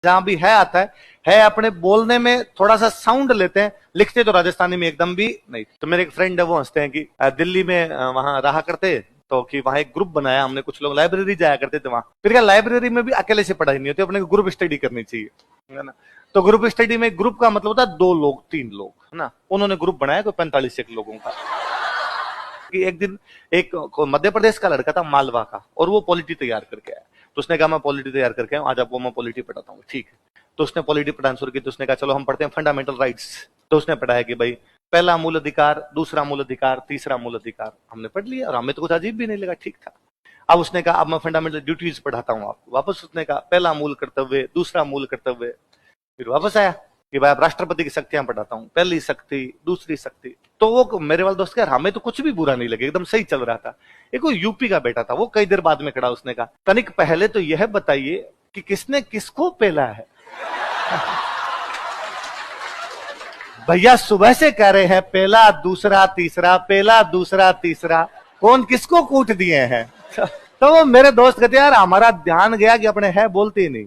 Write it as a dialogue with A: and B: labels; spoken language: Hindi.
A: जहां भी है आता है अपने बोलने में थोड़ा सा साउंड लेते हैं, लिखते तो राजस्थानी में एकदम भी नहीं। तो मेरे एक फ्रेंड है, वो हंसते हैं कि दिल्ली में वहां रहा करते तो कि वहां एक ग्रुप बनाया हमने, कुछ लोग लाइब्रेरी जाया करते थे वहां। फिर क्या, लाइब्रेरी में भी अकेले से पढ़ाई नहीं होती, अपने को ग्रुप स्टडी करनी चाहिए, है ना। तो ग्रुप स्टडी में ग्रुप का मतलब होता है 2 लोग 3 लोग, है ना। उन्होंने ग्रुप बनाया कोई 45 लोगों का। कि एक दिन एक मध्य प्रदेश का लड़का था, मालवा का, और वो पॉलिटी तैयार करके आया। तो उसने कहा मैं पॉलिटी तैयार करके आऊं, आज आपको मैं पॉलिटी पढ़ाता हूँ। ठीक है, तो उसने पॉलिटी पढ़ाना शुरू की। तो उसने कहा चलो हम पढ़ते हैं फंडामेंटल राइट्स। तो उसने पढ़ाया कि भाई पहला मूल अधिकार, दूसरा मूल अधिकार, तीसरा मूल अधिकार। हमने पढ़ लिया और हमें तो कुछ अजीब भी नहीं लगा, ठीक था। अब उसने कहा अब मैं फंडामेंटल ड्यूटीज पढ़ाता हूँ आपको। वापस उसने कहा पहला मूल कर्तव्य, दूसरा मूल कर्तव्य। फिर वापस आया कि भाई आप राष्ट्रपति की शक्तियां पढ़ाता हूँ, पहली शक्ति, दूसरी शक्ति। तो वो मेरे वाले दोस्त, यार हमें तो कुछ भी बुरा नहीं लगे, एकदम सही चल रहा था। एक वो यूपी का बेटा था, वो कई देर बाद में खड़ा, उसने कहा तनिक पहले तो यह बताइए कि किसने किसको पेला है। भैया सुबह से कह रहे हैं पहला दूसरा तीसरा, पहला दूसरा तीसरा, कौन किसको कूट दिए हैं। तो वो मेरे दोस्त कहते यार हमारा ध्यान गया कि अपने है बोलते ही नहीं।